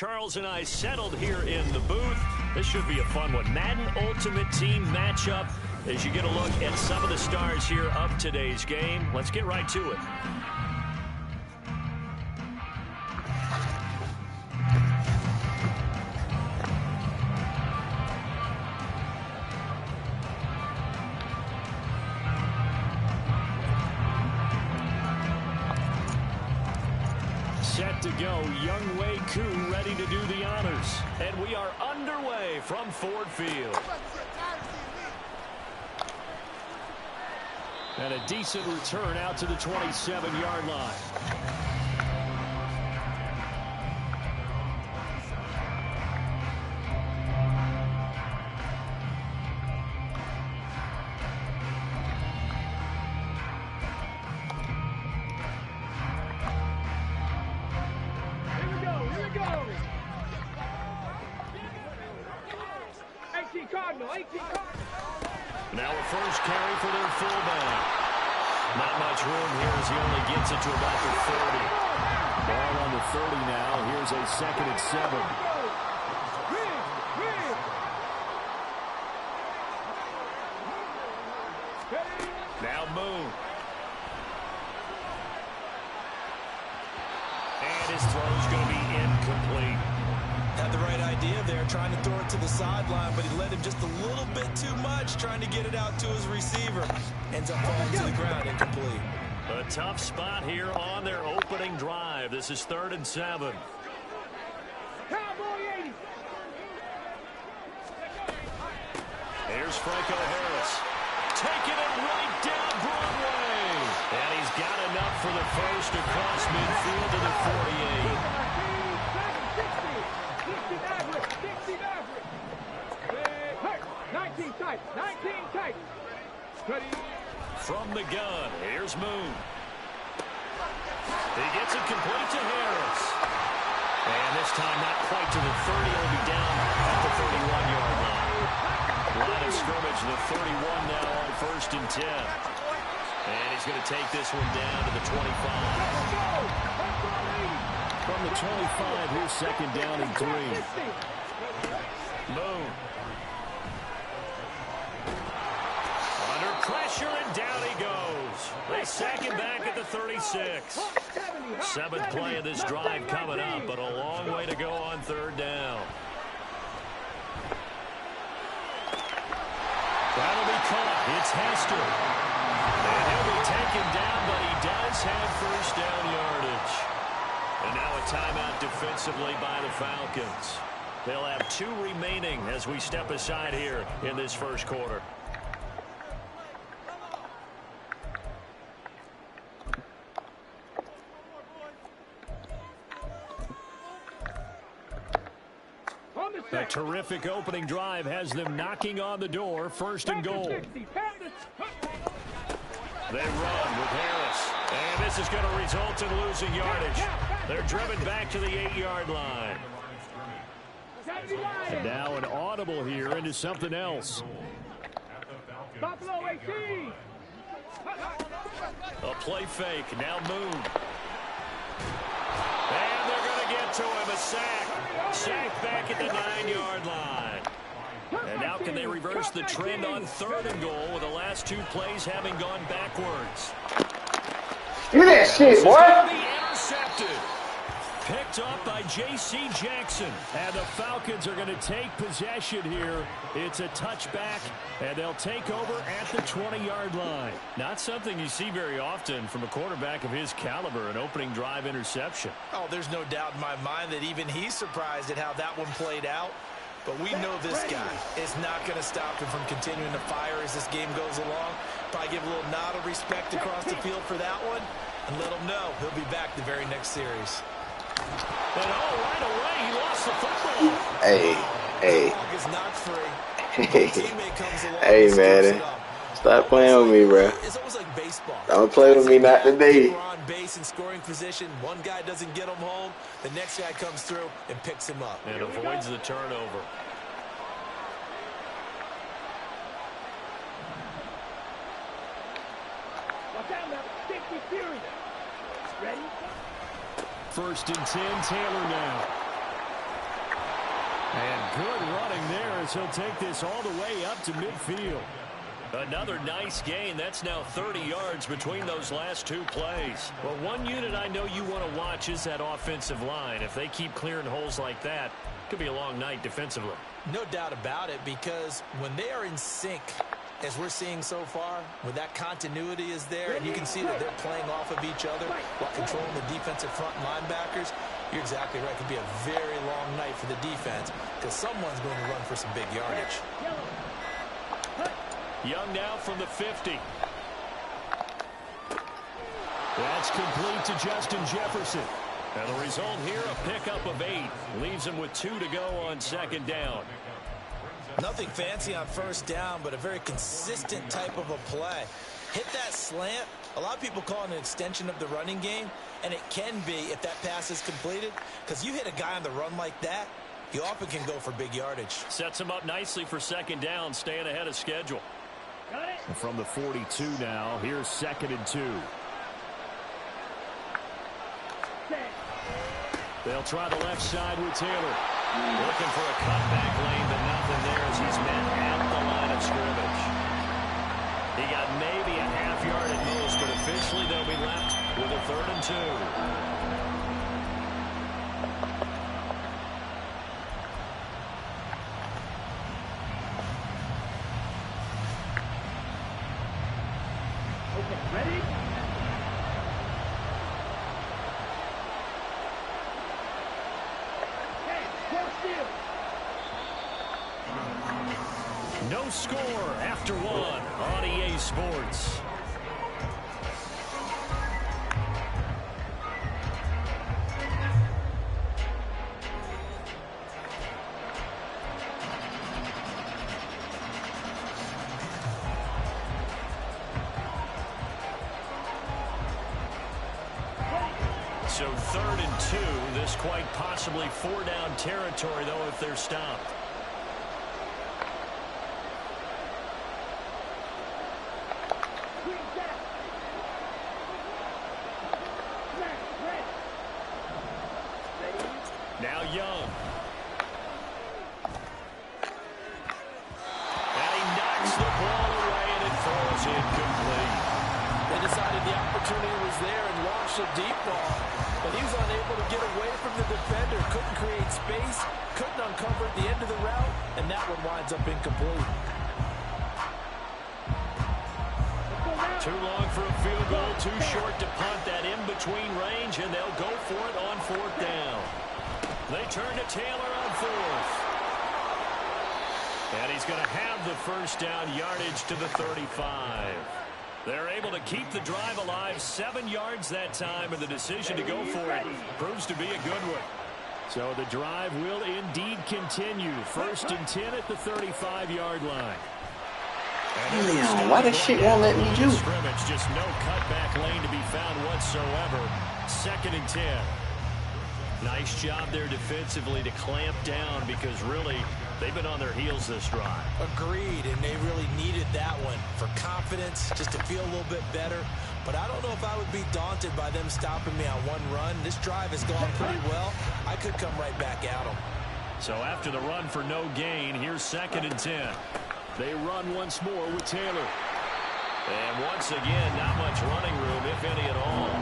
Charles and I settled here in the booth. This should be a fun one. Madden Ultimate Team matchup as you get a look at some of the stars here of today's game. Let's get right to it. Set to go, Young Wei Koo ready to do the honors. And we are underway from Ford Field. And a decent return out to the 27-yard line. Now a first carry for their fullback. Not much room here as he only gets it to about the 30. Ball on the 30 now. Here's a 2nd and 7. Now Moon. And his throw's going to be incomplete. Had the right idea there, trying to throw it to the sideline, but he led him just a little bit too much, trying to get it out to his receiver. Ends up falling to the ground, incomplete. A tough spot here on their opening drive. This is 3rd and 7. Here's Franco Harris. Taking it right down Broadway. And he's got enough for the first across midfield to the 48. From the gun, here's Moon. He gets it complete to Harris. And this time not quite to the 30. He'll be down at the 31-yard line. Line of scrimmage, the 31 now on 1st and 10. And he's going to take this one down to the 25. From the 25, here's 2nd down and 3. Moon. Under pressure, and down he goes. They sack him back at the 36. 7th play of this drive coming up, but a long way to go on 3rd down. That'll be caught. It's Hester. And he'll be taken down, but he does have 1st down yardage. And now a timeout defensively by the Falcons. They'll have 2 remaining as we step aside here in this 1st quarter. A terrific opening drive has them knocking on the door. 1st and goal. They run with Harris. And this is going to result in losing yardage. They're driven back to the 8-yard line. And now an audible here into something else. A play fake. Now Moon. And they're going to get to him. A sack. Sack back at the 9-yard line. And now can they reverse the trend on 3rd and goal with the last 2 plays having gone backwards? Hear that shit, boy. Intercepted. Picked up by J.C. Jackson. And the Falcons are going to take possession here. It's a touchback, and they'll take over at the 20-yard line. Not something you see very often from a quarterback of his caliber, an opening drive interception. Oh, there's no doubt in my mind that even he's surprised at how that one played out. But we know this guy is not going to stop him from continuing to fire as this game goes along. Probably give a little nod of respect across the field for that one, and let him know he'll be back the very next series. And right away, he lost the football. Hey. Hey, man. Stop playing with me, bro. It's almost like baseball. Don't play with me, not today. On base in scoring position. One guy doesn't get him home. The next guy comes through and picks him up. And avoids the turnover. Ready? 1st and 10, Taylor now. And good running there as he'll take this all the way up to midfield. Another nice gain. That's now 30 yards between those last two plays. Well, one unit I know you want to watch is that offensive line. If they keep clearing holes like that, it could be a long night defensively. No doubt about it, because when they are in sync, as we're seeing so far, when that continuity is there, and you can see that they're playing off of each other while controlling the defensive front linebackers, you're exactly right. It could be a very long night for the defense because someone's going to run for some big yardage. Young now from the 50. That's complete to Justin Jefferson. And the result here, a pickup of 8. Leaves him with 2 to go on second down. Nothing fancy on first down, but a very consistent type of a play. Hit that slant. A lot of people call it an extension of the running game, and it can be if that pass is completed, because you hit a guy on the run like that, you often can go for big yardage. Sets him up nicely for second down, staying ahead of schedule. And from the 42 now, here's 2nd and 2. They'll try the left side with Taylor. Looking for a cutback lane, but nothing there as he's met at the line of scrimmage. He got maybe a half yard at most, but officially they'll be left with a 3rd and 2. No score after 1 on EA Sports. So 3rd and 2. This quite possibly 4-down territory, though, if they're stopped. Now Young. And he knocks the ball away, and it falls incomplete. They decided the opportunity was there and launched a deep ball, but he was unable to get away from the defender, couldn't create space, couldn't uncover at the end of the route, and that one winds up incomplete. Too long for a field goal, too short to punt. That in-between range, and they'll go for it on 4th down. They turn to Taylor on 4th. And he's going to have the first down, yardage to the 35. They're able to keep the drive alive, 7 yards that time, and the decision to go for it proves to be a good one. So the drive will indeed continue. 1st and 10 at the 35-yard line. Damn, why this shit won't let me do? Scrimmage, just no cutback lane to be found whatsoever. 2nd and 10. Nice job there defensively to clamp down because really they've been on their heels this drive. Agreed, and they really needed that one for confidence, just to feel a little bit better. But I don't know if I would be daunted by them stopping me on one run. This drive has gone pretty well. I could come right back at them. So after the run for no gain, here's 2nd and 10. They run once more with Taylor. And once again, not much running room, if any at all.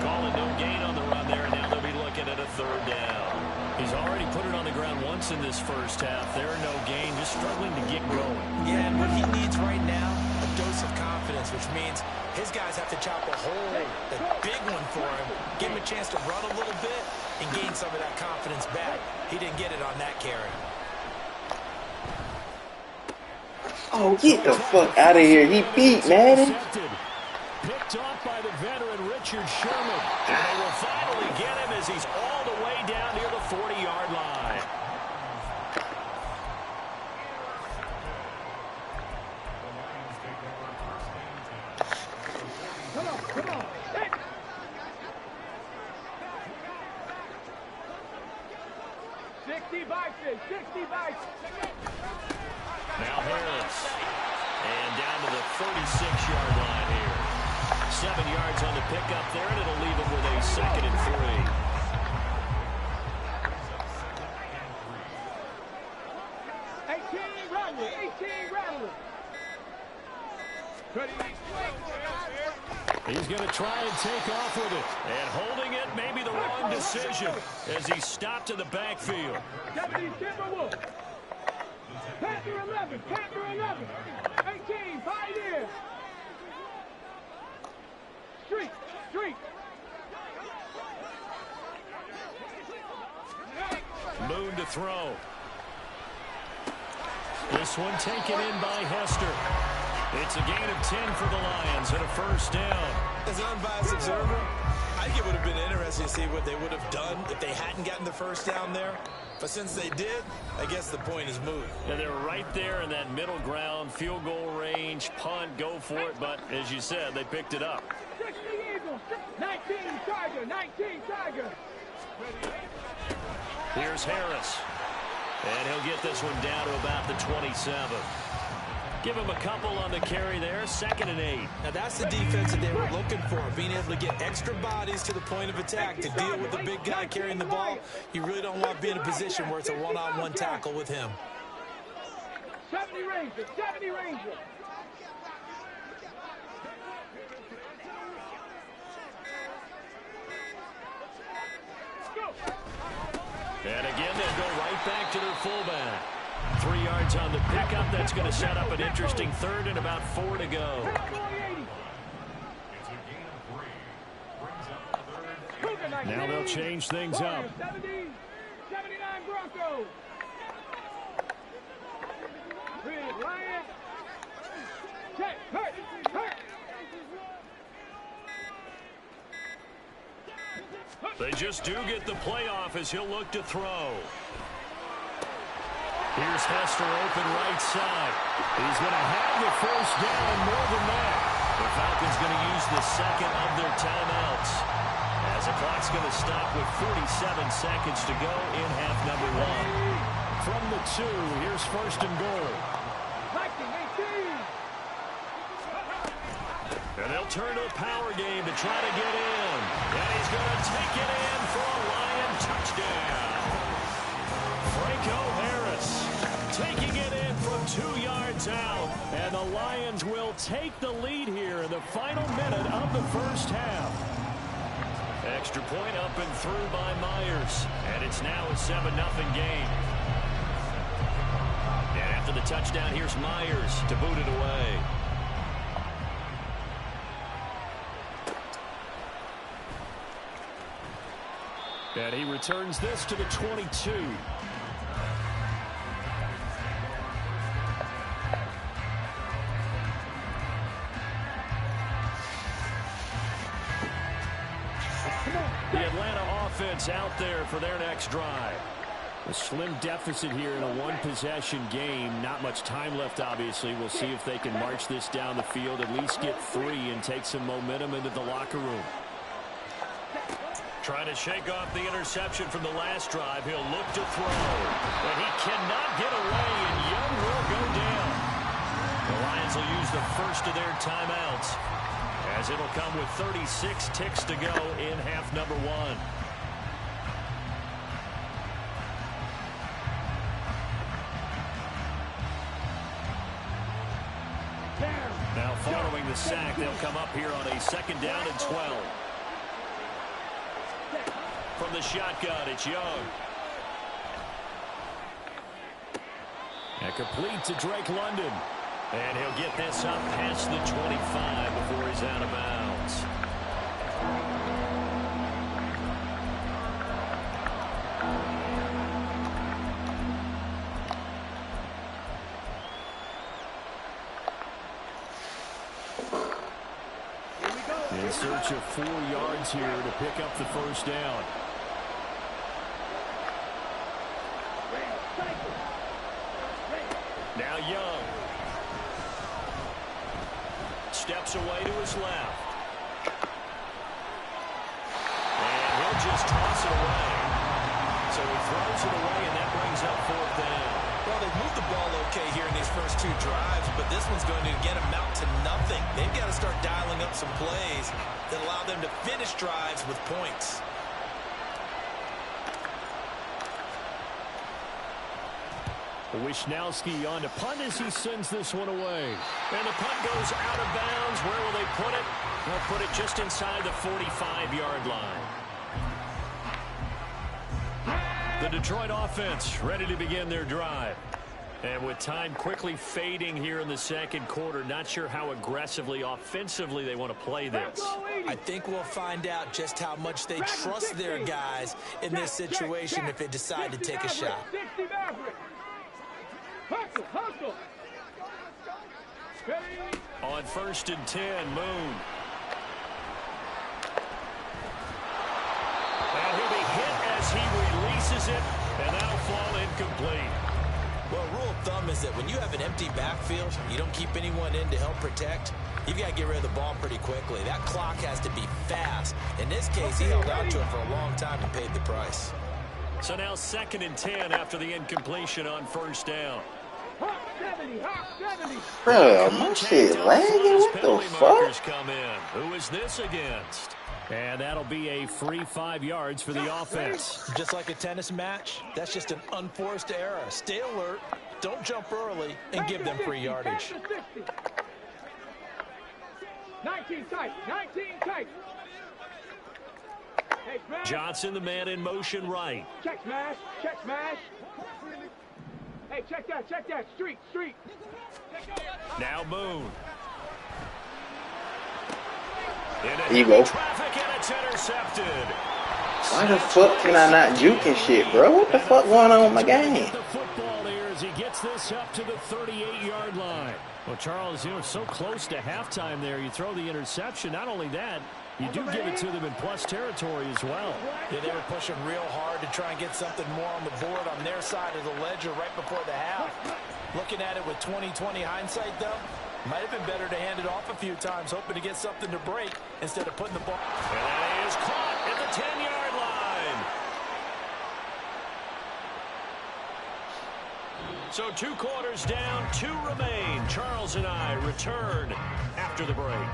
Calling no gain on the run there, and now they'll be looking at a 3rd down. He's already put it on the ground once in this first half. There, no gain, just struggling to get going. Yeah, and what he needs right now, a dose of confidence, which means his guys have to chop a hole, a big one for him, give him a chance to run a little bit, and gain some of that confidence back. He didn't get it on that carry. Oh, get the fuck out of here. He beat Madden. Picked off by the veteran Richard Sherman. And they will finally get him as he's all the way down near the 40-yard line. Come on. 60 bikes. Now Harris. And down to the 36-yard line here. 7 yards on the pickup there, and it'll leave him with a 2nd and 3. He's going to try and take off with it. And holding it may be the wrong decision as he stopped in the backfield. Deputy Timberwolf. Panther 11. Panther 11. 18. 5 here. Street. Street. Moon to throw. This one taken in by Hester. It's a gain of 10 for the Lions and a first down. As an unbiased observer, I think it would have been interesting to see what they would have done if they hadn't gotten the first down there. But since they did, I guess the point is moot. Yeah, they were right there in that middle ground, field goal range, punt, go for it. But as you said, they picked it up. 60 Eagles. 19 Tiger. 19 Tiger. Here's Harris. And he'll get this one down to about the 27. Give him a couple on the carry there. 2nd and 8. Now that's the defense that they were looking for, being able to get extra bodies to the point of attack to deal with the big guy carrying the ball. You really don't want to be in a position where it's a one-on-one tackle with him. 70 Ranger. 70 Ranger. And again, they'll go right back to their fullback. 3 yards on the pickup. That's going to set up an interesting 3rd and about 4 to go. Now they'll change things up. 79 Broncos. Lion. Check. Hurt. Hurt. They just do get the playoff as he'll look to throw. Here's Hester open right side. He's going to have the first down and more than that. The Falcons going to use the 2nd of their timeouts as the clock's going to stop with 47 seconds to go in half number 1. From the 2, here's 1st and goal. And they'll turn to a power game to try to get in. And he's going to take it in for a Lion touchdown. Franco Harris taking it in from 2 yards out. And the Lions will take the lead here in the final minute of the first half. Extra point up and through by Myers. And it's now a 7-0 game. And after the touchdown, here's Myers to boot it away. And he returns this to the 22. The Atlanta offense out there for their next drive. A slim deficit here in a one-possession game. Not much time left, obviously. We'll see if they can march this down the field, at least get 3 and take some momentum into the locker room. Trying to shake off the interception from the last drive. He'll look to throw. But he cannot get away, and Young will go down. The Lions will use the first of their timeouts, as it'll come with 36 ticks to go in half number 1. Now following the sack, they'll come up here on a 2nd down and 12. From the shotgun, it's Young. And complete to Drake London. And he'll get this up past the 25 before he's out of bounds. In search of 4 yards here to pick up the first down. Now Young. Steps away to his left. And he'll just toss it away. So he throws it away, and that brings up 4th down. Well, they've moved the ball okay here in these first 2 drives, but this one's going to, again, amount to nothing. They've got to start dialing up some plays that allow them to finish drives with points. Wisnowski on to punt as he sends this one away. And the punt goes out of bounds. Where will they put it? They'll put it just inside the 45-yard line. The Detroit offense ready to begin their drive. And with time quickly fading here in the second quarter, not sure how aggressively, offensively they want to play this. I think we'll find out just how much they trust their guys in this situation if they decide to take a shot. On 1st and 10, Moon. And he'll be hit as he releases it, and that'll fall incomplete. Well, rule of thumb is that when you have an empty backfield, you don't keep anyone in to help protect. You've got to get rid of the ball pretty quickly. That clock has to be fast. In this case, he held on to it for a long time and paid the price. So now 2nd and 10 after the incompletion on 1st down. Bro, my shit lagging. What the fuck? Come in. Who is this against? And that'll be a free 5 yards for the offense. Just like a tennis match, that's just an unforced error. Stay alert, don't jump early, and give them free yardage. 19 tight, 19 tight. Hey, Johnson, the man in motion right. Check smash, check smash. Hey, check that, street. Now Moon. There you go. Traffic and it's intercepted. Why the fuck can I not juke and shit, bro? What the fuck going on with my game? The football here as he gets this up to the 38-yard line. Well, Charles, so close to halftime there. You throw the interception. Not only that, you do give it to them in plus territory as well. Yeah, they were pushing real hard to try and get something more on the board on their side of the ledger right before the half. Looking at it with 20/20 hindsight, though, might have been better to hand it off a few times, hoping to get something to break instead of putting the ball. And that is caught at the 10-yard line. So 2 quarters down, 2 remain. Charles and I return after the break.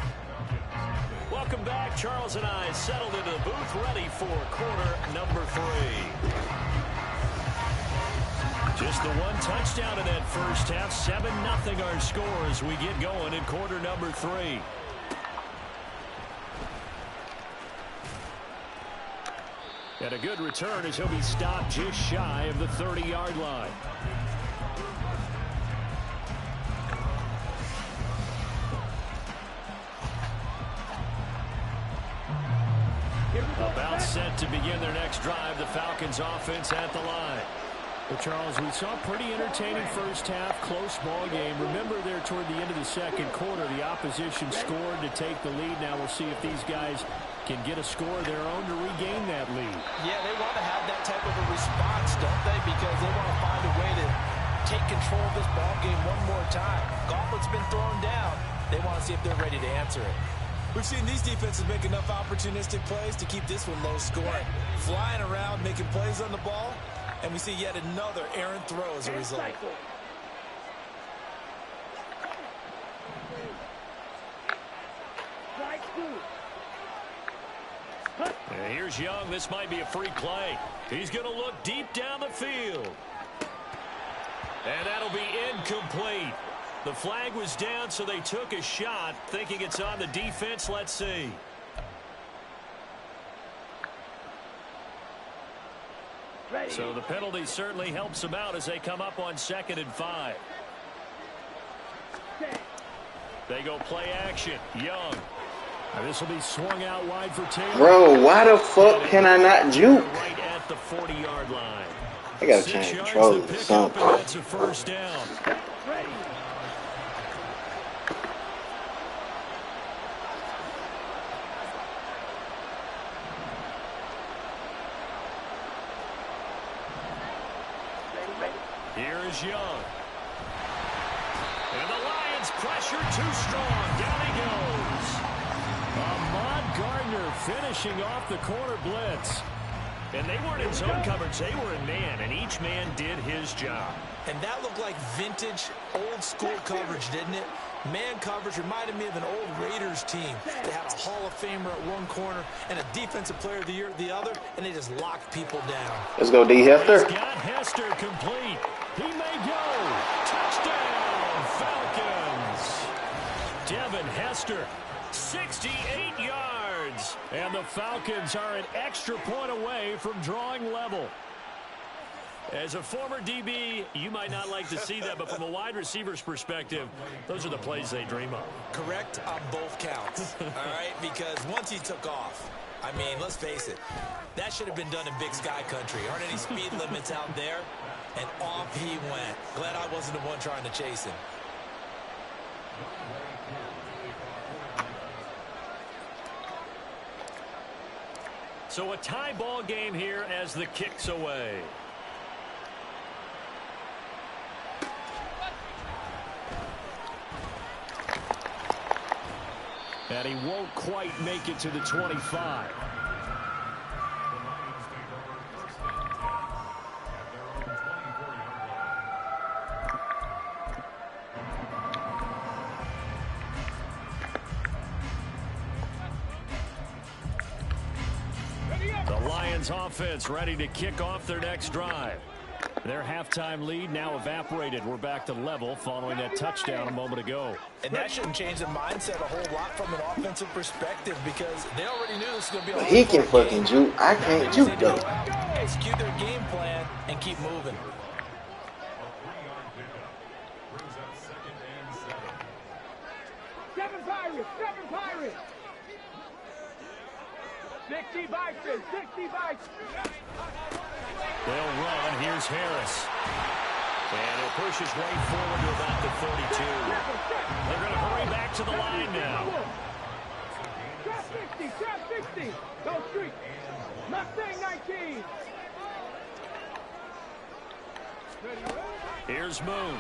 Welcome back. Charles and I settled into the booth, ready for quarter number 3. Just the 1 touchdown in that first half. 7-0 our score as we get going in quarter number 3. And a good return as he'll be stopped just shy of the 30-yard line. About set to begin their next drive. The Falcons offense at the line. Well, Charles, we saw a pretty entertaining first half, close ball game. Remember there toward the end of the second quarter, the opposition scored to take the lead. Now we'll see if these guys can get a score of their own to regain that lead. Yeah, they want to have that type of a response, don't they? Because they want to find a way to take control of this ball game one more time. Gauntlet's been thrown down. They want to see if they're ready to answer it. We've seen these defenses make enough opportunistic plays to keep this one low scoring. Flying around, making plays on the ball, and we see yet another errant throw as a result. And here's Young. This might be a free play. He's going to look deep down the field. And that'll be incomplete. The flag was down, so they took a shot, thinking it's on the defense. Let's see. So the penalty certainly helps them out as they come up on 2nd and 5. They go play action. Young. Now this will be swung out wide for Taylor. Bro, why the fuck can I not juke? Right at the 40-yard line. I gotta change controllers or something. That's a first down. Here is Young. And the Lions pressure too strong. Down he goes. Ahmad Gardner finishing off the corner blitz. And they weren't in zone coverage. They were in man, and each man did his job. And that looked like vintage, old-school coverage, didn't it? Man coverage reminded me of an old Raiders team. They had a Hall of Famer at one corner and a Defensive Player of the Year at the other, and they just locked people down. Let's go, D. Hester. He's got Hester complete. He may go. Touchdown, Falcons. Devin Hester, 68 yards. And the Falcons are an extra point away from drawing level. As a former DB, you might not like to see that, but from a wide receiver's perspective, those are the plays they dream of. Correct on both counts, all right? Because once he took off, I mean, let's face it, that should have been done in Big Sky Country. Aren't any speed limits out there? And off he went. Glad I wasn't the one trying to chase him. So a tie ball game here as the kick's away. And he won't quite make it to the 25. The Lions offense ready to kick off their next drive. Their halftime lead now evaporated. We're back to level following that touchdown a moment ago. And that shouldn't change the mindset a whole lot from an offensive perspective because they already knew this was going to be a He can fucking juke. I can't juke though. Execute their game plan and keep moving. Seven Pirates. 60 Bison, 60 Bison. They'll run. Here's Harris. And he'll push his way forward to about the 32. They're going to hurry back to the line now. Trap 60. Go street. Mustang 19. Here's Moon.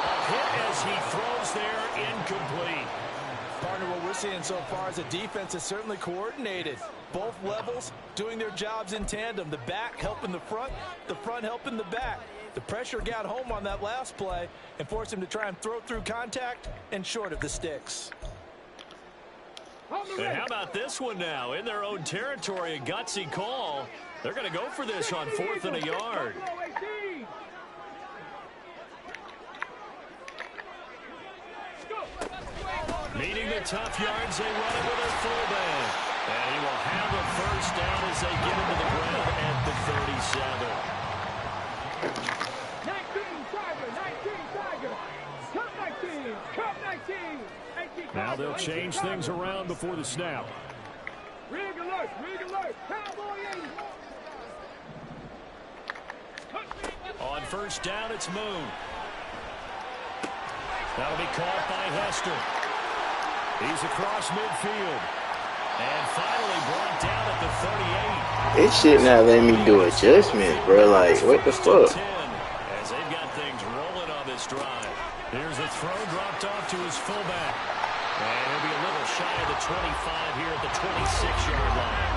A hit as he throws there, incomplete. Partner, what we're seeing so far is the defense is certainly coordinated. Both levels doing their jobs in tandem. The back helping the front helping the back. The pressure got home on that last play and forced him to try and throw through contact and short of the sticks. And how about this one now? In their own territory, a gutsy call. They're going to go for this on 4th and a yard. Meeting the tough yards, they run it with their fullback. And he will have a first down as they get into the ground at the 37. 19 Tiger. Cup 19. Now they'll change things around before the snap. Rig alert. Cowboy 80. On first down, it's Moon. That'll be caught by Hester. He's across midfield. And finally brought down at the 38. This shit not letting me do adjustments, bro. Like, what the fuck? As they've got things rolling on this drive. Here's a throw dropped off to his fullback. And he'll be a little shy of the 25 here at the 26-yard line.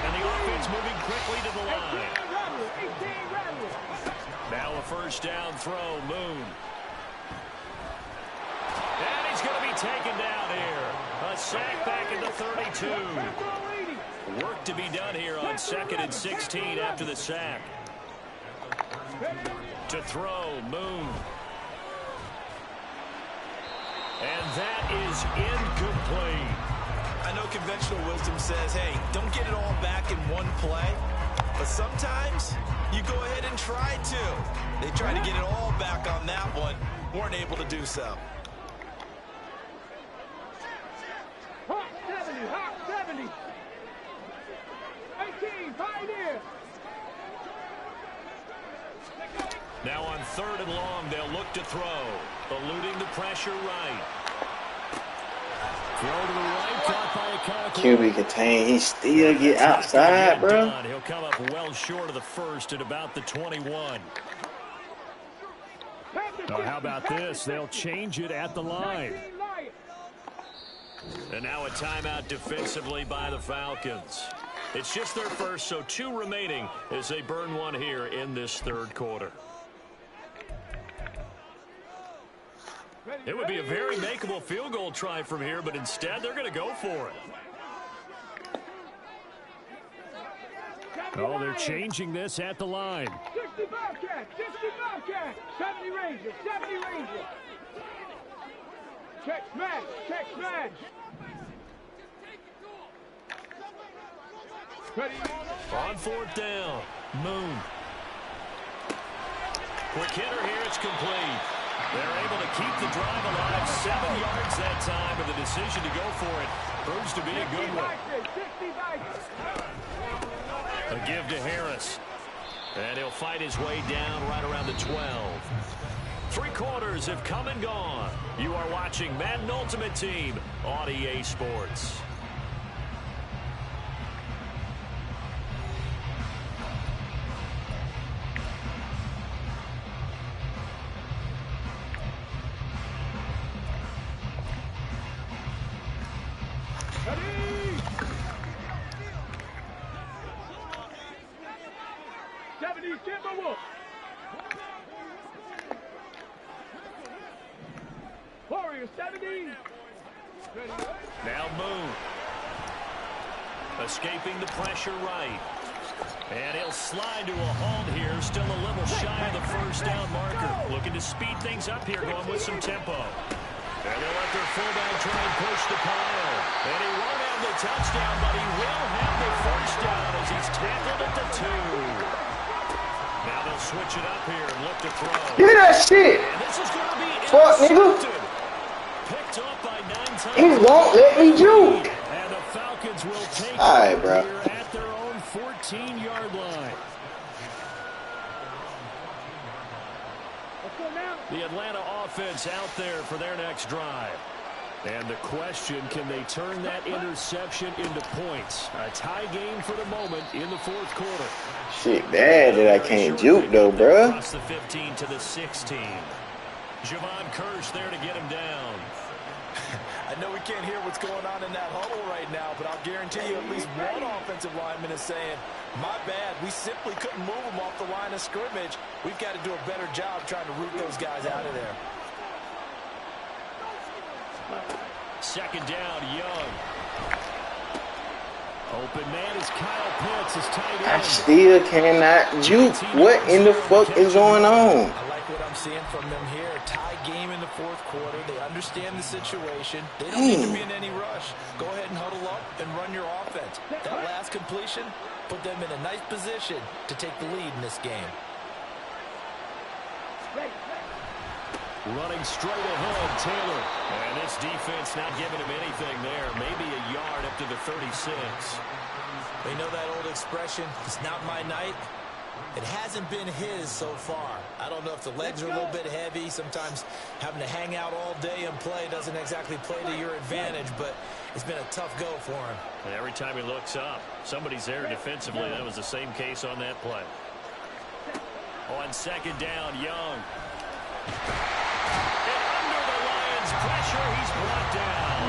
And the offense moving quickly to the line. Now a first down throw, Moon. And he's going to be taken down here. A sack back at the 32. Work to be done here on 2nd and 16 after the sack. To throw, Moon. And that is incomplete. I know conventional wisdom says, hey, don't get it all back in one play. But sometimes you go ahead and try to. They tried to get it all back on that one. Weren't able to do so. Hawk 70. 18, Pioneer. Now on 3rd and long, they'll look to throw. Eluding the pressure right. Throw to the right, caught by a QB contain. He still get outside, bro. He'll come up well short of the first at about the 21. Now, how about this? They'll change it at the line. And now a timeout defensively by the Falcons. It's just their first, so 2 remaining as they burn one here in this 3rd quarter. It would be a very makeable field goal try from here, but instead they're going to go for it. Oh, they're changing this at the line. 65 cat, 65 cat. 70 Ranger, 70 Ranger. Check smash, check smash. Ready? On fourth down, Moon. Quick hitter here, it's complete. They're able to keep the drive alive. 7 yards that time, but the decision to go for it proves to be a good one. A give to Harris. And he'll fight his way down right around the 12. 3 quarters have come and gone. You are watching Madden Ultimate Team on EA Sports. Now Moon. Escaping the pressure right. And he'll slide to a halt here. Still a little shy of the first down marker. Looking to speed things up here, going with some tempo. And they'll let their fullback try and push the pile. And he won't have the touchdown, but he will have the first down as he's tackled at the 2. Now they'll switch it up here and look to throw. Give me that shit. And this is going to be fuck, nigga. Picked up by 9 times. He won't let me juke. And the Falcons will take Alright, bro. here at their own 14-yard line. The Atlanta offense out there for their next drive. And the question, can they turn that interception into points? A tie game for the moment in the fourth quarter. Shit bad that I can't juke though, bro. Across the 15 to the 16. Javon Kirsch there to get him down. I know we can't hear what's going on in that huddle right now, but I'll guarantee you at least one offensive lineman is saying, my bad, we simply couldn't move them off the line of scrimmage. We've got to do a better job trying to root those guys out of there. Second down, Young. Open man is Kyle Pitts, his tight end. I still cannot juke. What in the fuck is going on? I like what I'm seeing from them here. A tie game in the fourth quarter. They understand the situation. They don't need to be in any rush. Go ahead and huddle up and run your offense. That last completion put them in a nice position to take the lead in this game. Running straight ahead, Taylor. And this defense not giving him anything there. Maybe a yard up to the 36. We know that old expression, it's not my night. It hasn't been his so far. I don't know if the legs are a little bit heavy. Sometimes having to hang out all day and play doesn't exactly play to your advantage, but it's been a tough go for him. And every time he looks up, somebody's there defensively. That was the same case on that play. On second down, Young. And under the Lions' pressure, he's brought down.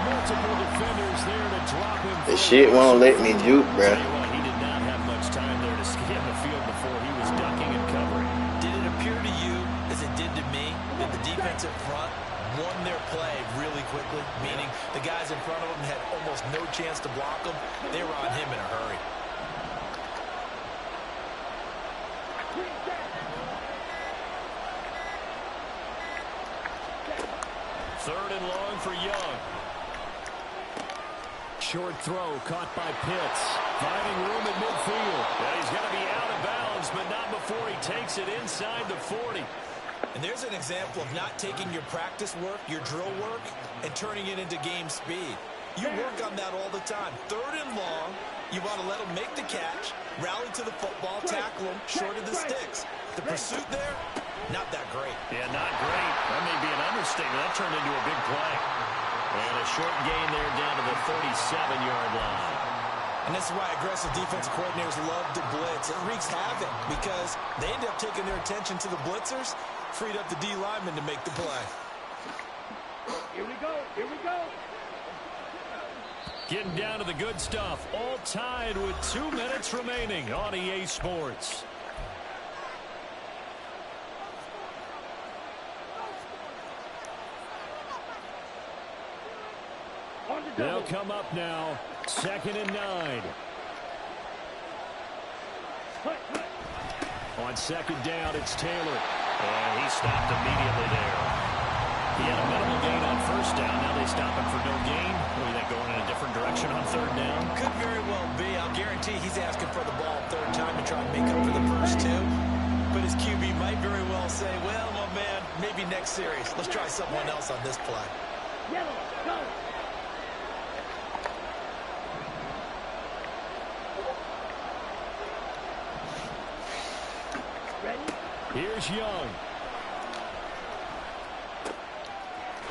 Multiple defenders there to drop him. The shit won't let me juke, bro. He did not have much time there to scan the field before he was ducking and covering. Did it appear to you, as it did to me, that the defensive front won their play really quickly? Meaning the guys in front of them had almost no chance to block him. They were on him in a hurry. Third and long for Young. Short throw caught by Pitts. Finding room at midfield. Yeah, he's going to be out of bounds, but not before he takes it inside the 40. And there's an example of not taking your practice work, your drill work, and turning it into game speed. You work on that all the time. Third and long, you want to let them make the catch, rally to the football, tackle them short of the sticks. The pursuit there, not that great. Yeah, not great. That may be an understatement. That turned into a big play. And a short gain there down to the 37-yard line. And this is why aggressive defensive coordinators love to blitz. It wreaks havoc because they end up taking their attention to the blitzers, freed up the D lineman to make the play. Here we go. Here we go. Getting down to the good stuff. All tied with 2 minutes remaining on EA Sports. On the They'll double. come up now. 2nd and 9. On second down, it's Taylor. And he stopped immediately there. He had a minimal gain on first down. Now they stop him for no gain. What do you think, going in a different direction on third down? Could very well be. I'll guarantee he's asking for the ball third time to try and make up for the first two. But his QB might very well say, well, my man, maybe next series. Let's try someone else on this play. Yellow, go. Ready? Here's Young.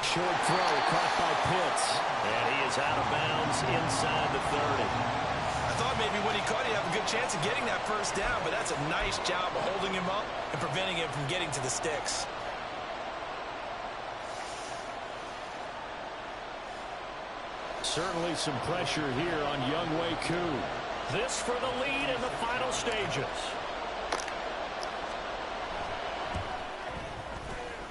Short throw caught by Pitts. And he is out of bounds inside the 30. I thought maybe when he caught it, he'd have a good chance of getting that first down, but that's a nice job of holding him up and preventing him from getting to the sticks. Certainly some pressure here on Younghoe Koo. This for the lead in the final stages.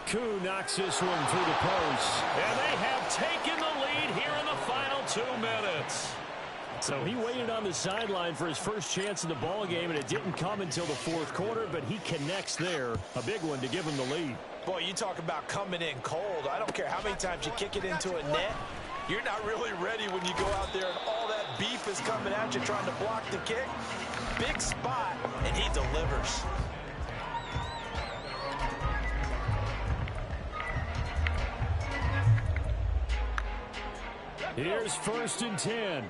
Koo knocks this one through the post. And they have taken the lead here in the final 2 minutes. So he waited on the sideline for his first chance in the ball game, and it didn't come until the fourth quarter, but he connects there. A big one to give him the lead. Boy, you talk about coming in cold. I don't care how many times you kick it into a net. You're not really ready when you go out there and all that beef is coming at you trying to block the kick. Big spot, and he delivers. Here's 1st and 10.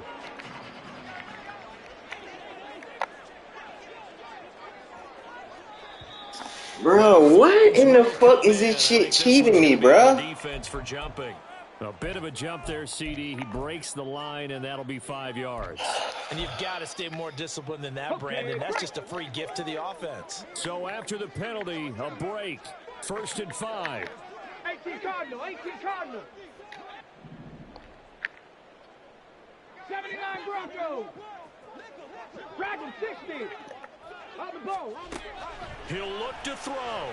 Bro, what in the fuck is this shit cheating me, bro? Defense for jumping. A bit of a jump there, CD. He breaks the line, and that'll be 5 yards. And you've got to stay more disciplined than that, Brandon. That's just a free gift to the offense. So after the penalty, a break. 1st and 5. 18 Cardinal, 18 Cardinal. 79 Broncos. Dragon 60. On the ball. He'll look to throw.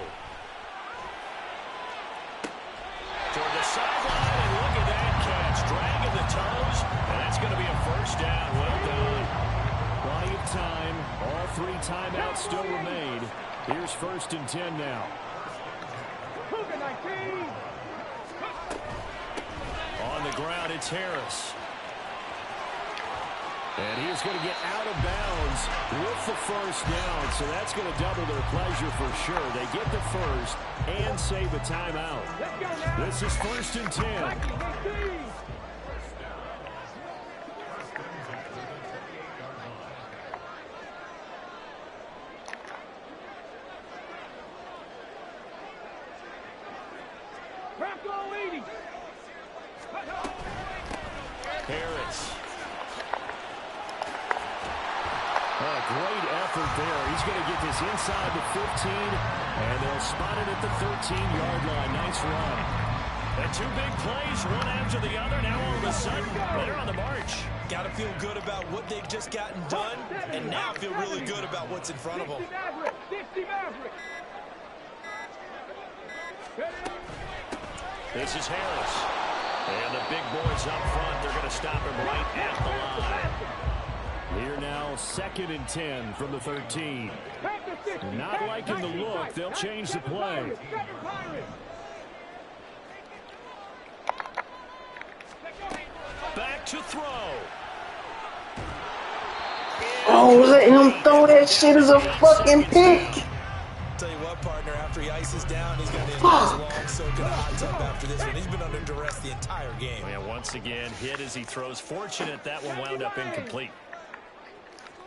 Toward the sideline, and look at that catch. Dragging the toes, and that's going to be a first down. Well done. Plenty of time. All 3 timeouts still remain. Here's 1st and 10 now. Cougar 19. On the ground, it's Harris. And he is going to get out of bounds with the first down, so that's going to double their pleasure for sure. They get the first and save a timeout. This is 1st and 10. Harris. Great effort there. He's going to get this inside the 15, and they'll spot it at the 13-yard line. Nice run. And 2 big plays, one after the other. Now all of a sudden, they're on the march. Got to feel good about what they've just gotten done, and now feel really good about what's in front of them. This is Harris. And the big boys up front, they're going to stop him right at the line. Here now, 2nd and 10 from the 13. Not liking the look. They'll change the play. Back to throw. Oh, letting him throw that shit is a fucking pick. Tell you what, partner, after he ices down, he's going to be a nice long soak in the hot tub after this one. He's been under duress the entire game. Yeah, once again, hit as he throws. Fortunate that one wound up incomplete.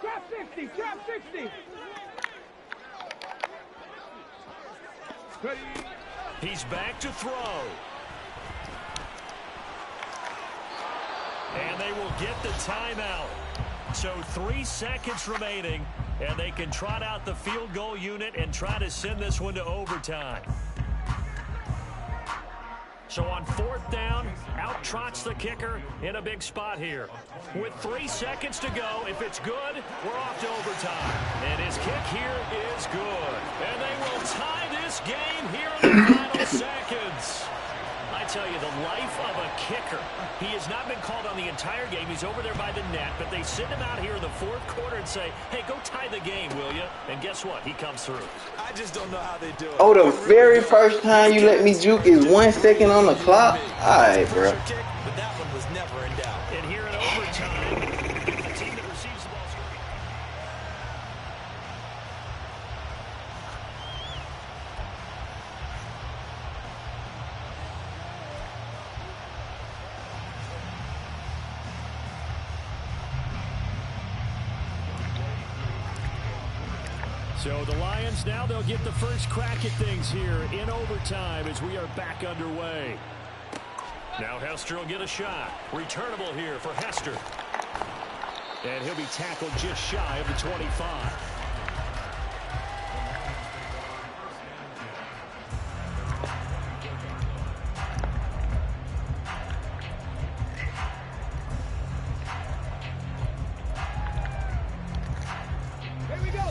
Trap 60, trap 60. He's back to throw. And they will get the timeout. So 3 seconds remaining, and they can trot out the field goal unit and try to send this one to overtime. So on 4th down, out trots the kicker in a big spot here. With 3 seconds to go, if it's good, we're off to overtime. And his kick here is good. And they will tie this game here in the final seconds. I tell you, the life of a kicker. He has not been called on the entire game. He's over there by the net, but they send him out here in the fourth quarter and say, hey, go tie the game, will you? And guess what? He comes through. I just don't know how they do it. Oh, the very first time you let me juke is 1 second on the clock? All right, bro. But that one was never in doubt. And here in overtime, the team that receives the ball screen. So the Lions now, they'll get the first crack at things here in overtime as we are back underway. Now Hester will get a shot. Returnable here for Hester. And he'll be tackled just shy of the 25.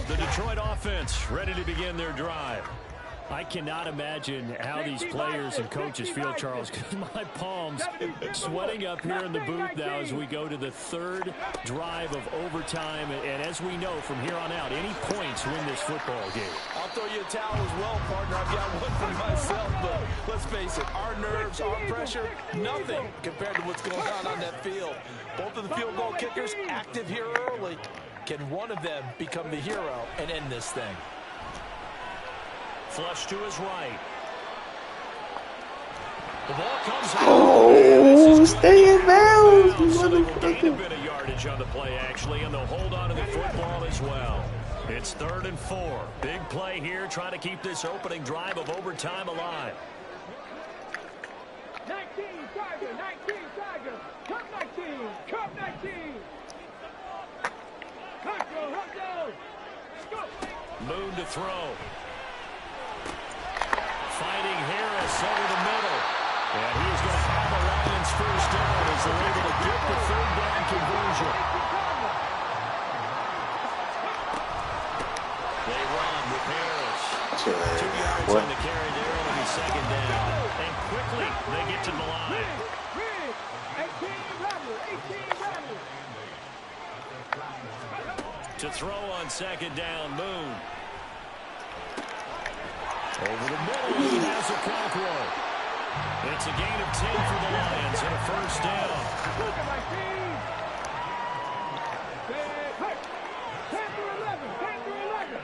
The Detroit offense ready to begin their drive. I cannot imagine how these players and coaches feel, Charles, because my palms sweating up here in the booth now as we go to the third drive of overtime. And as we know, from here on out, any points win this football game. I'll throw you a towel as well, partner. I've got one for myself, but let's face it, our nerves, our pressure, nothing compared to what's going on that field. Both of the field goal kickers active here early. Can one of them become the hero and end this thing? Flush to his right. The ball comes out. Oh, stay in bounds. So they will gain a bit of yardage on the play, actually, and they'll hold on to the football as well. It's 3rd and 4. Big play here, trying to keep this opening drive of overtime alive. 19, Tiger, 19, Tiger. Come 19, come 19. Let's go. Moon to throw. Fighting Harris over the middle. And he is going to have a Lions first down as they're able to get the 3rd down conversion. They run with Harris. 2 yards on the carry there. It'll be 2nd down. And quickly they get to the line. 18 Rebel. To throw on 2nd down, Moon. Over the middle, he has a Conqueror. It's a gain of 10 for the Lions and a first down. Look at my team. 10 through 11. 10 through 11.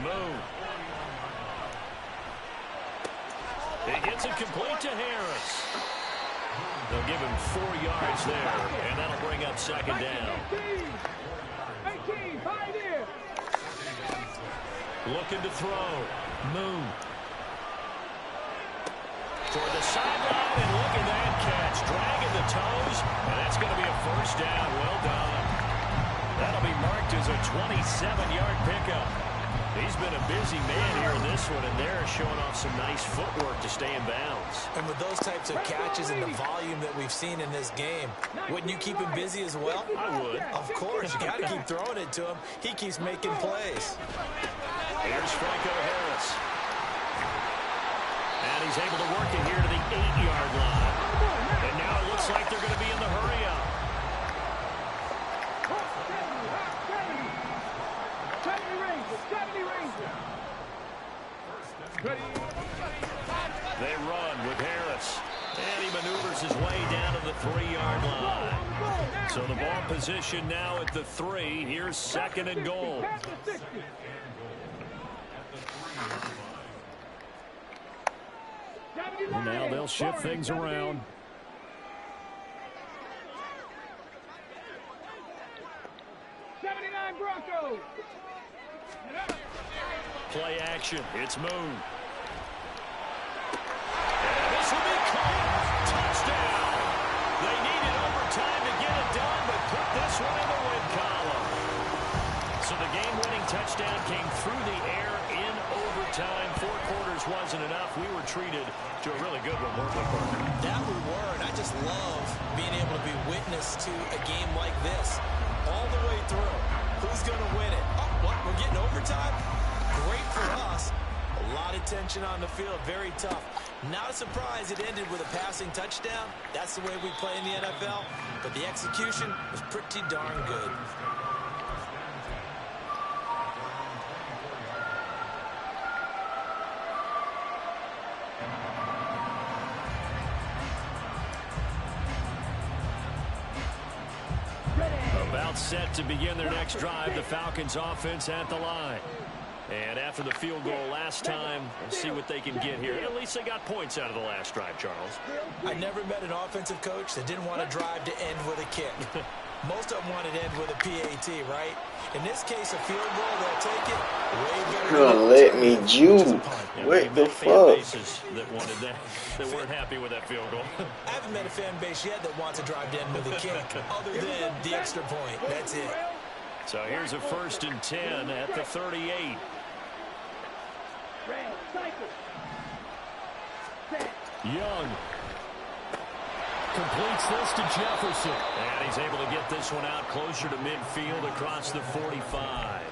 Moon. He gets it complete to Harris. They'll give him 4 yards there, and that'll bring up 2nd down. 18, Pioneer. Looking to throw. Moon. For the sideline, and look at that catch. Dragging the toes, and that's going to be a first down. Well done. That'll be marked as a 27-yard pickup. He's been a busy man here in this one, and they're showing off some nice footwork to stay in bounds. And with those types of catches and the volume that we've seen in this game, wouldn't you keep him busy as well? I would. Of course. You got to keep throwing it to him. He keeps making plays. Here's Franco Harris. And he's able to work it here to the 8-yard line. And now it looks like they're going to be in the hurry-up. 70 Rangers. They run with Harris. And he maneuvers his way down to the 3-yard line. So the ball position now at the 3. Here's 2nd and goal. And now they'll shift things around. Broncos. Play action. It's Moon. And this will be caught. Touchdown. They needed overtime to get it done, but put this one in the win column. So the game-winning touchdown came through the air in overtime. 4 quarters wasn't enough. We were treated to a really good one, weren't we, Parker? That we were, and I just love being able to be witness to a game like this all the way through. Who's going to win it? Oh, what? We're getting overtime? Great for us. A lot lot of tension on the field. Very tough. Not a surprise it ended with a passing touchdown. That's the way we play in the NFL. But the execution was pretty darn good. About set to begin their next drive, the Falcons offense at the line. And after the field goal last time, let's see what they can get here. At least they got points out of the last drive, Charles. I never met an offensive coach that didn't want to drive to end with a kick. Most of them wanted to end with a PAT, right? In this case, a field goal, they'll take it. Way better Gonna let me Jew. What the fuck? That wanted that weren't happy with that field goal. I haven't met a fan base yet that wants to drive to end with a kick, other than the extra point. That's it. So here's a 1st and 10 at the 38. Young completes this to Jefferson. And he's able to get this one out closer to midfield across the 45.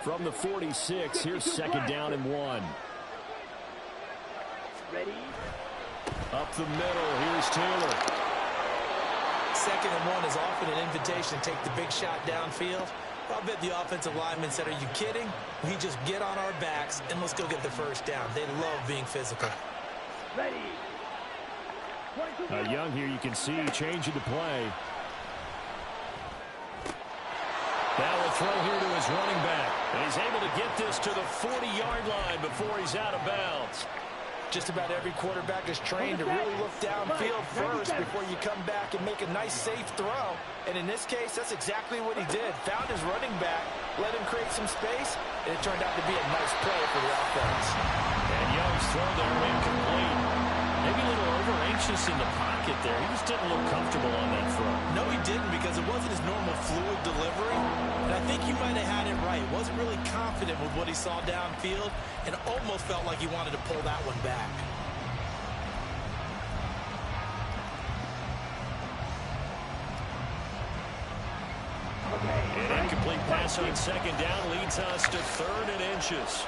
From the 46, here's 2nd down and 1. Ready? Up the middle, here's Taylor. 2nd and 1 is often an invitation to take the big shot downfield. I'll bet the offensive linemen said, are you kidding? We just get on our backs and let's go get the 1st down. They love being physical. Ready? Young here, you can see changing the play. That will throw here to his running back. And he's able to get this to the 40-yard line before he's out of bounds. Just about every quarterback is trained to really look downfield first before you come back and make a nice, safe throw. And in this case, that's exactly what he did. Found his running back, let him create some space, and it turned out to be a nice play for the offense. And Young's throw there incomplete. Maybe a little over-anxious in the pocket there. He just didn't look comfortable on that throw. No, he didn't, because it wasn't his normal fluid delivery. And I think he might have had it right. Wasn't really confident with what he saw downfield and almost felt like he wanted to pull that one back. An incomplete pass on 2nd down leads us to 3rd and inches.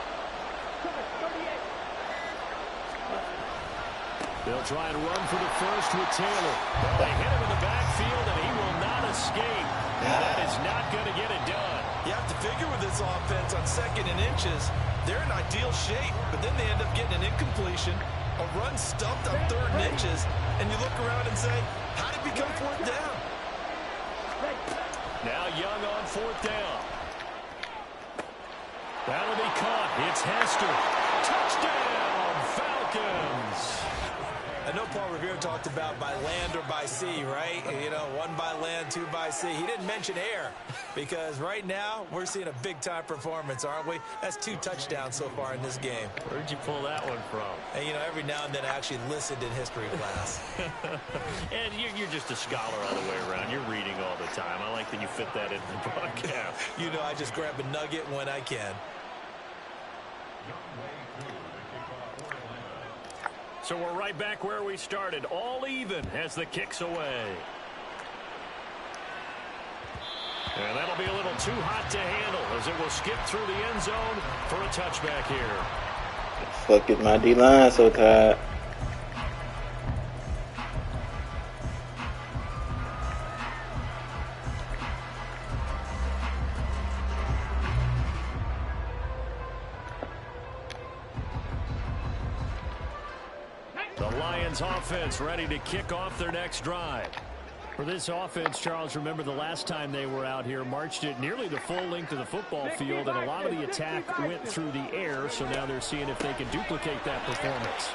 They'll try and run for the 1st with Taylor. They hit him in the backfield, and he will not escape. That is not going to get it done. You have to figure with this offense on 2nd and inches, they're in ideal shape, but then they end up getting an incompletion, a run stuffed on 3rd and inches, and you look around and say, how did it become 4th down? Now Young on 4th down. That'll be caught. It's Hester. Touchdown, Falcons. I know Paul Revere talked about by land or by sea, right? You know, 1 by land, 2 by sea. He didn't mention air because right now we're seeing a big-time performance, aren't we? That's 2 touchdowns so far in this game. Where'd you pull that one from? And, you know, every now and then I actually listened in history class. And you're just a scholar all the way around. You're reading all the time. I like that you fit that into the broadcast. You know, I just grab a nugget when I can. So we're right back where we started, all even as the kick's away. And that'll be a little too hot to handle as it will skip through the end zone for a touchback here. Fuck is my D-line so tired. The Lions offense ready to kick off their next drive. For this offense, Charles, remember the last time they were out here, marched it nearly the full length of the football field, and a lot of the attack went through the air, so now they're seeing if they can duplicate that performance.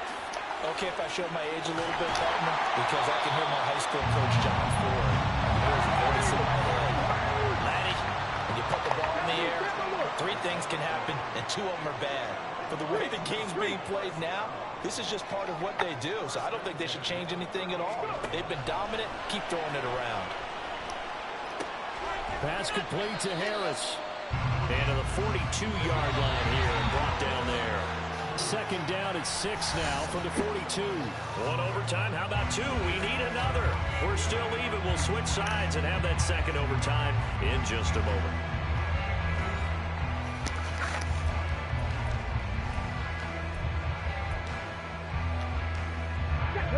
Okay, if I show my age a little bit, partner, because I can hear my high school coach, John Ford. Here's his voice in my head. Laddie, when you put the ball in the air, 3 things can happen, and 2 of them are bad. For the way the game's being played now, this is just part of what they do, so I don't think they should change anything at all. They've been dominant. Keep throwing it around. Pass complete to Harris. And to the 42-yard line here and brought down there. Second down at 6 now from the 42. One overtime. How about 2? We need another. We're still even. We'll switch sides and have that second overtime in just a moment.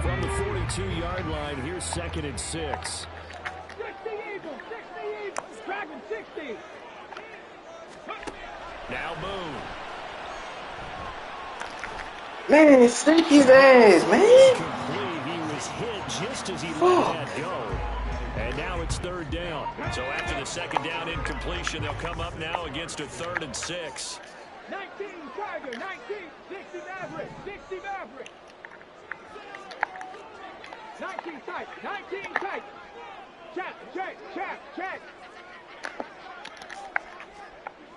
From the 42-yard line, here's second and 6. 60 Eagles, 60 Eagles, Dragon 60. Now Boone. Man, snake his ass, man. Complete. He was hit just as he let that go. And now it's third down. So after the second down incompletion, they'll come up now against a 3rd and 6. 19 Tiger, 19, 60 Maverick, 60 Maverick. 19 tight, 19 tight. Check, check, check, check.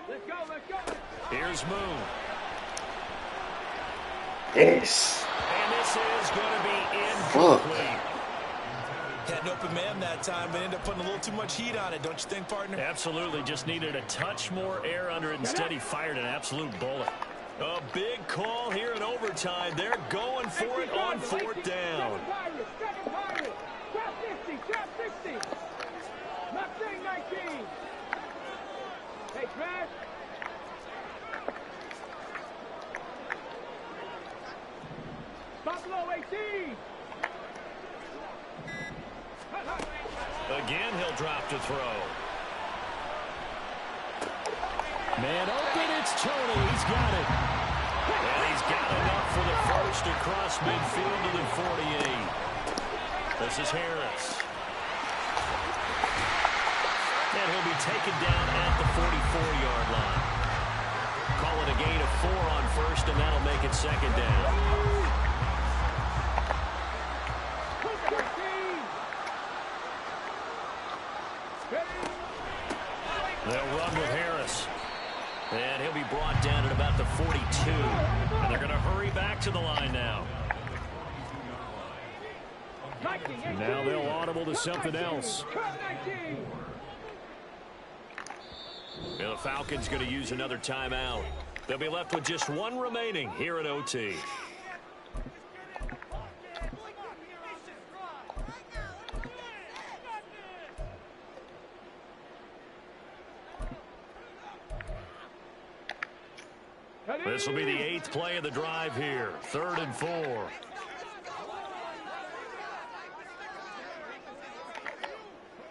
Let's go, let's go. Here's Moon. Yes. And this is going to be incomplete. Had an open man that time, but ended up putting a little too much heat on it, don't you think, partner? Absolutely. Just needed a touch more air under it. Instead, he fired an absolute bullet. A big call here in overtime. They're going for it on 4th down. Second pirate. Trap 60, trap 60. Mustang 19. Hey, Smash. Buffalo 18. Again, he'll drop to throw. Man open, it's Tony. He's got it. And he's got enough for the first across midfield to the 48. This is Harris. And he'll be taken down at the 44-yard line. Call it a gain of 4 on first, and that'll make it second down. They'll run with Harris. And he'll be brought down at about the 42. And they're going to hurry back to the line now. Now they'll audible to something else. And the Falcons going to use another timeout. They'll be left with just one remaining here at OT. This will be the 8th play of the drive here. 3rd and 4.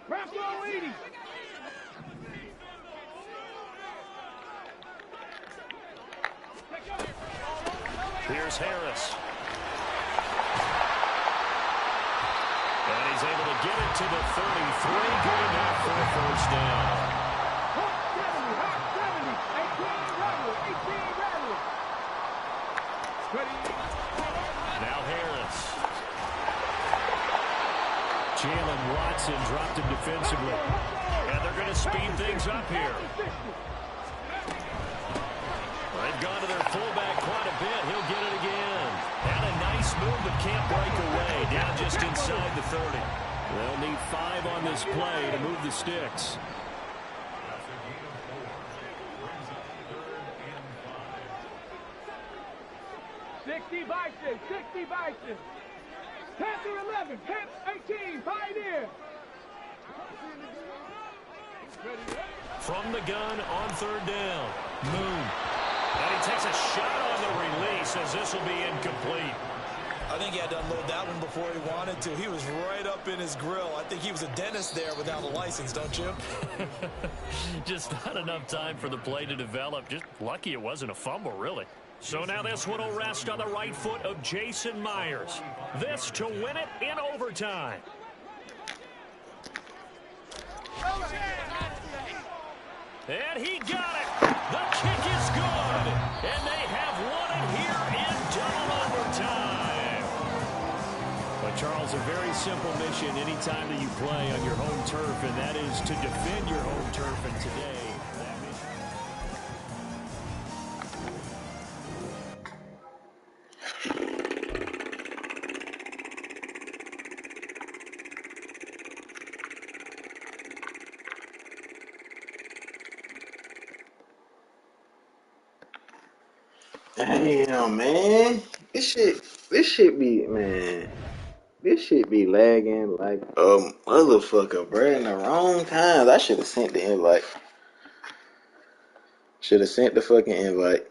Buffalo 80. Here's Harris. And he's able to get it to the 33. Good enough for a first down. Now Harris. Jalen Watson dropped him defensively. And they're going to speed things up here. They've gone to their fullback quite a bit. He'll get it again. And a nice move, but can't break away. Down just inside the 30. They'll need 5 on this play to move the sticks. Bison, 60 Bison. Panther 11, Panther 18, Pioneer. From the gun on 3rd down. Moon. And he takes a shot on the release as this will be incomplete. I think he had to unload that one before he wanted to. He was right up in his grill. I think he was a dentist there without a license, don't you? Just not enough time for the play to develop. Just lucky it wasn't a fumble, really. So now this one will rest on the right foot of Jason Myers. This to win it in overtime. And he got it. The kick is good. And they have won it here in double overtime. But, Charles, a very simple mission anytime that you play on your home turf, and that is to defend your home turf. And today, that mission... Damn, man. This shit be, man. This shit be lagging like a motherfucker, bro. In the wrong times. I should have sent the invite. Should have sent the fucking invite.